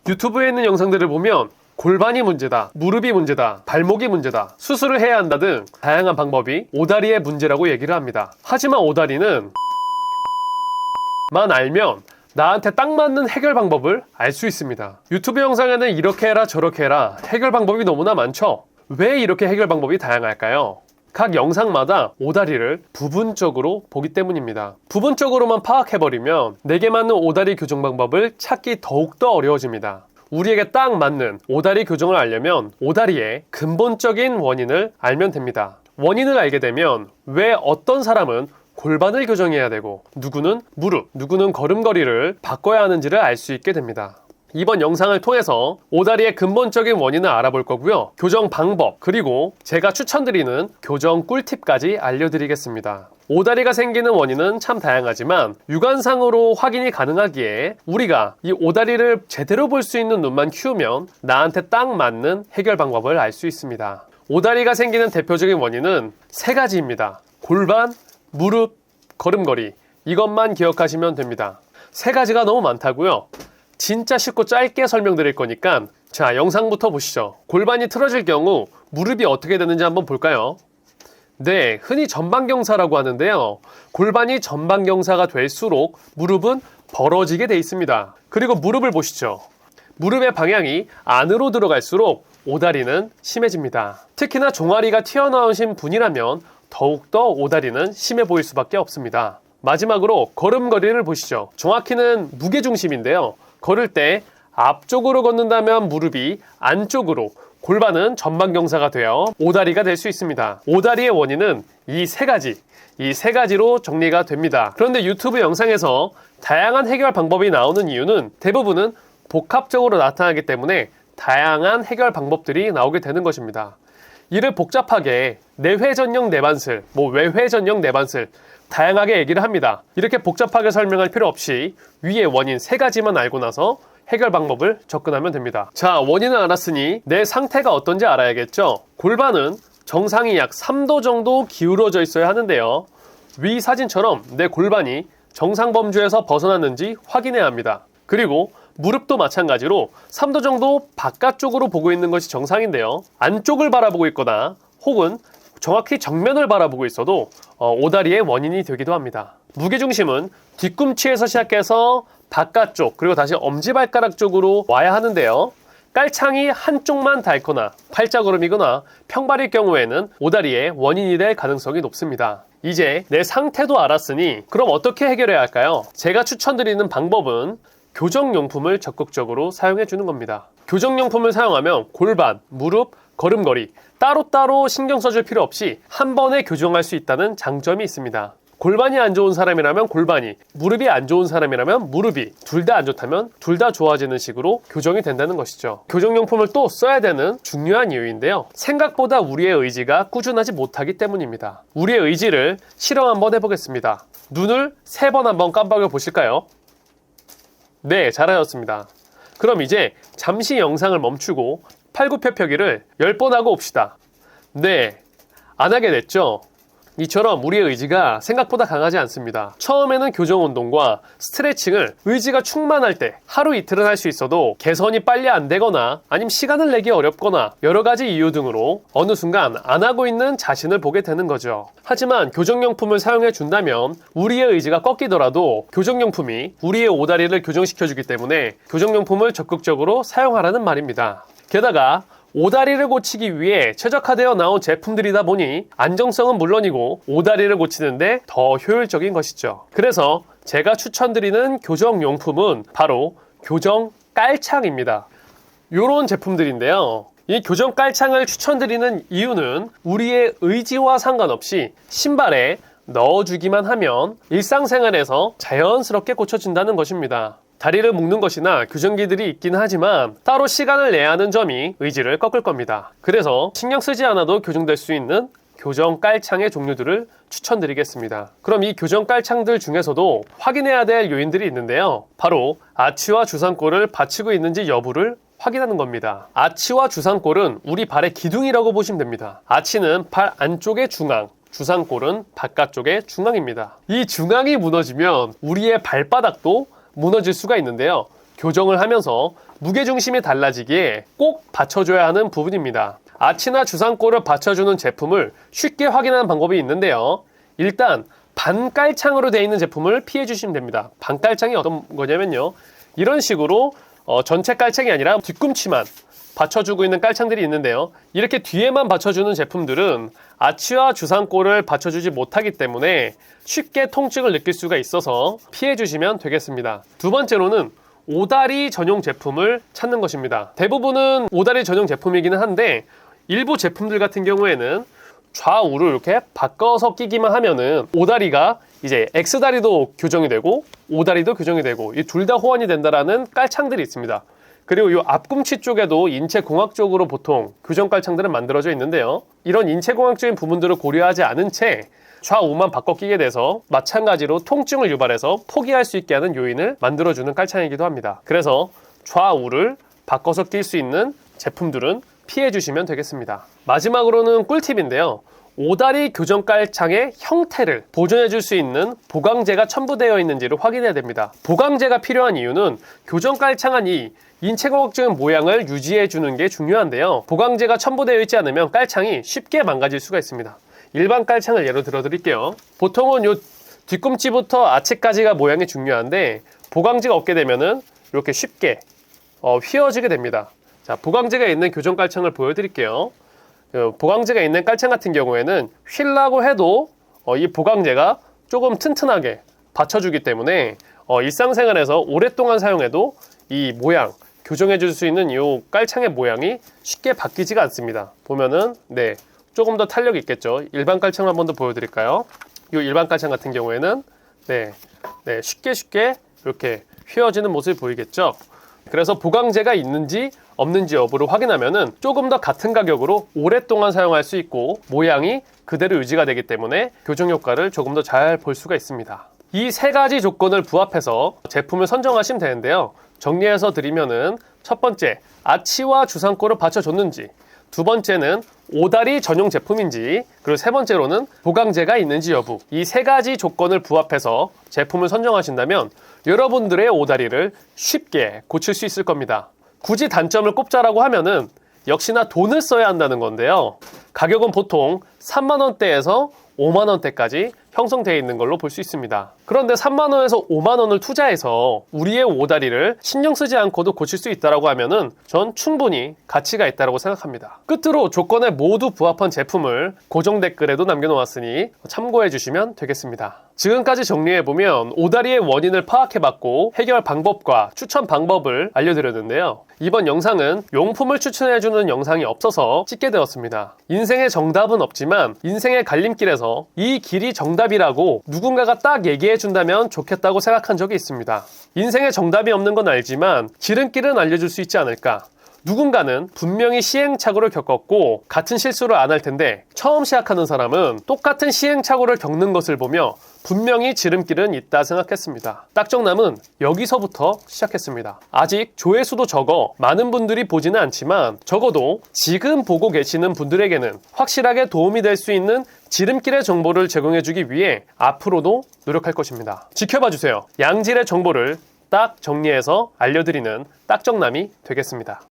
유튜브에 있는 영상들을 보면 골반이 문제다, 무릎이 문제다, 발목이 문제다, 수술을 해야 한다 등 다양한 방법이 오다리의 문제라고 얘기를 합니다. 하지만 오다리는 만 알면 나한테 딱 맞는 해결 방법을 알 수 있습니다. 유튜브 영상에는 이렇게 해라 저렇게 해라 해결 방법이 너무나 많죠. 왜 이렇게 해결 방법이 다양할까요? 각 영상마다 오다리를 부분적으로 보기 때문입니다. 부분적으로만 파악해버리면 내게 맞는 오다리 교정 방법을 찾기 더욱더 어려워집니다. 우리에게 딱 맞는 오다리 교정을 알려면 오다리의 근본적인 원인을 알면 됩니다. 원인을 알게 되면 왜 어떤 사람은 골반을 교정해야 되고 누구는 무릎, 누구는 걸음걸이를 바꿔야 하는지를 알 수 있게 됩니다. 이번 영상을 통해서 오다리의 근본적인 원인을 알아볼 거고요. 교정 방법, 그리고 제가 추천드리는 교정 꿀팁까지 알려드리겠습니다. 오다리가 생기는 원인은 참 다양하지만 육안상으로 확인이 가능하기에 우리가 이 오다리를 제대로 볼 수 있는 눈만 키우면 나한테 딱 맞는 해결 방법을 알 수 있습니다. 오다리가 생기는 대표적인 원인은 세 가지입니다. 골반, 무릎, 걸음걸이. 이것만 기억하시면 됩니다. 세 가지가 너무 많다고요? 진짜 쉽고 짧게 설명드릴 거니까 자, 영상부터 보시죠. 골반이 틀어질 경우 무릎이 어떻게 되는지 한번 볼까요? 네, 흔히 전방경사라고 하는데요. 골반이 전방경사가 될수록 무릎은 벌어지게 돼 있습니다. 그리고 무릎을 보시죠. 무릎의 방향이 안으로 들어갈수록 오다리는 심해집니다. 특히나 종아리가 튀어나오신 분이라면 더욱더 오다리는 심해 보일 수밖에 없습니다. 마지막으로 걸음걸이를 보시죠. 정확히는 무게중심인데요. 걸을 때 앞쪽으로 걷는다면 무릎이 안쪽으로, 골반은 전방경사가 되어 오다리가 될 수 있습니다. 오다리의 원인은 이 세 가지로 정리가 됩니다. 그런데 유튜브 영상에서 다양한 해결 방법이 나오는 이유는 대부분은 복합적으로 나타나기 때문에 다양한 해결 방법들이 나오게 되는 것입니다. 이를 복잡하게 내회전형 내반슬, 외회전형 내반슬 다양하게 얘기를 합니다. 이렇게 복잡하게 설명할 필요 없이 위의 원인 세 가지만 알고 나서 해결 방법을 접근하면 됩니다. 자, 원인을 알았으니 내 상태가 어떤지 알아야겠죠? 골반은 정상이 약 3도 정도 기울어져 있어야 하는데요. 위 사진처럼 내 골반이 정상 범주에서 벗어났는지 확인해야 합니다. 그리고 무릎도 마찬가지로 3도 정도 바깥쪽으로 보고 있는 것이 정상인데요. 안쪽을 바라보고 있거나 혹은 정확히 정면을 바라보고 있어도 오다리의 원인이 되기도 합니다. 무게중심은 뒤꿈치에서 시작해서 바깥쪽 그리고 다시 엄지발가락 쪽으로 와야 하는데요. 깔창이 한쪽만 닳거나 팔자걸음이거나 평발일 경우에는 오다리의 원인이 될 가능성이 높습니다. 이제 내 상태도 알았으니 그럼 어떻게 해결해야 할까요? 제가 추천드리는 방법은 교정용품을 적극적으로 사용해 주는 겁니다. 교정용품을 사용하면 골반, 무릎, 걸음걸이 따로따로 신경 써줄 필요 없이 한 번에 교정할 수 있다는 장점이 있습니다. 골반이 안 좋은 사람이라면 골반이, 무릎이 안 좋은 사람이라면 무릎이, 둘 다 안 좋다면 둘 다 좋아지는 식으로 교정이 된다는 것이죠. 교정용품을 또 써야 되는 중요한 이유인데요. 생각보다 우리의 의지가 꾸준하지 못하기 때문입니다. 우리의 의지를 실험 한번 해보겠습니다. 눈을 3번 한번 깜빡여 보실까요? 네, 잘하셨습니다. 그럼 이제 잠시 영상을 멈추고 팔굽혀펴기를 10번 하고 옵시다. 네, 안 하게 됐죠? 이처럼 우리의 의지가 생각보다 강하지 않습니다. 처음에는 교정 운동과 스트레칭을 의지가 충만할 때 하루 이틀은 할 수 있어도 개선이 빨리 안 되거나 아니면 시간을 내기 어렵거나 여러 가지 이유 등으로 어느 순간 안 하고 있는 자신을 보게 되는 거죠. 하지만 교정용품을 사용해 준다면 우리의 의지가 꺾이더라도 교정용품이 우리의 오다리를 교정시켜주기 때문에 교정용품을 적극적으로 사용하라는 말입니다. 게다가 오다리를 고치기 위해 최적화되어 나온 제품들이다 보니 안정성은 물론이고 오다리를 고치는데 더 효율적인 것이죠. 그래서 제가 추천드리는 교정용품은 바로 교정 깔창입니다. 이런 제품들인데요. 이 교정 깔창을 추천드리는 이유는 우리의 의지와 상관없이 신발에 넣어주기만 하면 일상생활에서 자연스럽게 고쳐진다는 것입니다. 다리를 묶는 것이나 교정기들이 있긴 하지만 따로 시간을 내야 하는 점이 의지를 꺾을 겁니다. 그래서 신경 쓰지 않아도 교정될 수 있는 교정 깔창의 종류들을 추천드리겠습니다. 그럼 이 교정 깔창들 중에서도 확인해야 될 요인들이 있는데요. 바로 아치와 주산골을 받치고 있는지 여부를 확인하는 겁니다. 아치와 주산골은 우리 발의 기둥이라고 보시면 됩니다. 아치는 발 안쪽의 중앙, 주산골은 바깥쪽의 중앙입니다. 이 중앙이 무너지면 우리의 발바닥도 무너질 수가 있는데요. 교정을 하면서 무게중심이 달라지기에 꼭 받쳐줘야 하는 부분입니다. 아치나 주산골을 받쳐주는 제품을 쉽게 확인하는 방법이 있는데요. 일단 반깔창으로 되어 있는 제품을 피해 주시면 됩니다. 반깔창이 어떤 거냐면요, 이런 식으로 전체 깔창이 아니라 뒤꿈치만 받쳐주고 있는 깔창들이 있는데요, 이렇게 뒤에만 받쳐주는 제품들은 아치와 주산골을 받쳐주지 못하기 때문에 쉽게 통증을 느낄 수가 있어서 피해 주시면 되겠습니다. 두 번째로는 오다리 전용 제품을 찾는 것입니다. 대부분은 오다리 전용 제품이기는 한데 일부 제품들 같은 경우에는 좌우를 이렇게 바꿔서 끼기만 하면은 오다리가 이제 X다리도 교정이 되고 O다리도 교정이 되고 이 둘 다 호환이 된다라는 깔창들이 있습니다. 그리고 이 앞꿈치 쪽에도 인체공학적으로 보통 교정 깔창들은 만들어져 있는데요, 이런 인체공학적인 부분들을 고려하지 않은 채 좌우만 바꿔 끼게 돼서 마찬가지로 통증을 유발해서 포기할 수 있게 하는 요인을 만들어주는 깔창이기도 합니다. 그래서 좌우를 바꿔서 낄 수 있는 제품들은 피해 주시면 되겠습니다. 마지막으로는 꿀팁인데요, 오다리 교정 깔창의 형태를 보존해 줄 수 있는 보강제가 첨부되어 있는지를 확인해야 됩니다. 보강제가 필요한 이유는 교정 깔창안이 인체공학적인 모양을 유지해 주는 게 중요한데요, 보강제가 첨부되어 있지 않으면 깔창이 쉽게 망가질 수가 있습니다. 일반 깔창을 예로 들어 드릴게요. 보통은 요 뒤꿈치부터 아치까지가 모양이 중요한데 보강제가 없게 되면은 이렇게 쉽게 휘어지게 됩니다. 자, 보강제가 있는 교정 깔창을 보여드릴게요. 보강제가 있는 깔창 같은 경우에는 휠라고 해도 이 보강제가 조금 튼튼하게 받쳐주기 때문에 일상생활에서 오랫동안 사용해도 이 모양, 교정해 줄 수 있는 이 깔창의 모양이 쉽게 바뀌지가 않습니다. 보면은 조금 더 탄력이 있겠죠. 일반 깔창을 한 번 더 보여드릴까요? 이 일반 깔창 같은 경우에는 쉽게 이렇게 휘어지는 모습이 보이겠죠. 그래서 보강제가 있는지 없는지 여부를 확인하면은 조금 더 같은 가격으로 오랫동안 사용할 수 있고 모양이 그대로 유지가 되기 때문에 교정 효과를 조금 더 잘 볼 수가 있습니다. 이 세 가지 조건을 부합해서 제품을 선정하시면 되는데요, 정리해서 드리면은 첫 번째, 아치와 주산골을 받쳐줬는지, 두 번째는 오다리 전용 제품인지, 그리고 세 번째로는 보강제가 있는지 여부, 이 세 가지 조건을 부합해서 제품을 선정하신다면 여러분들의 오다리를 쉽게 고칠 수 있을 겁니다. 굳이 단점을 꼽자라고 하면은 역시나 돈을 써야 한다는 건데요, 가격은 보통 3만원대에서 5만원대까지 형성되어 있는 걸로 볼 수 있습니다. 그런데 3만원에서 5만원을 투자해서 우리의 오다리를 신경 쓰지 않고도 고칠 수 있다고 하면은 전 충분히 가치가 있다고 생각합니다. 끝으로 조건에 모두 부합한 제품을 고정 댓글에도 남겨놓았으니 참고해 주시면 되겠습니다. 지금까지 정리해보면 오다리의 원인을 파악해봤고 해결 방법과 추천 방법을 알려드렸는데요, 이번 영상은 용품을 추천해주는 영상이 없어서 찍게 되었습니다. 인생의 정답은 없지만 인생의 갈림길에서 이 길이 정답이라고 누군가가 딱 얘기해준다면 좋겠다고 생각한 적이 있습니다. 인생의 정답이 없는 건 알지만 지름길은 알려줄 수 있지 않을까. 누군가는 분명히 시행착오를 겪었고 같은 실수를 안 할 텐데 처음 시작하는 사람은 똑같은 시행착오를 겪는 것을 보며 분명히 지름길은 있다 생각했습니다. 딱정남은 여기서부터 시작했습니다. 아직 조회수도 적어 많은 분들이 보지는 않지만 적어도 지금 보고 계시는 분들에게는 확실하게 도움이 될 수 있는 지름길의 정보를 제공해주기 위해 앞으로도 노력할 것입니다. 지켜봐 주세요. 양질의 정보를 딱 정리해서 알려드리는 딱정남이 되겠습니다.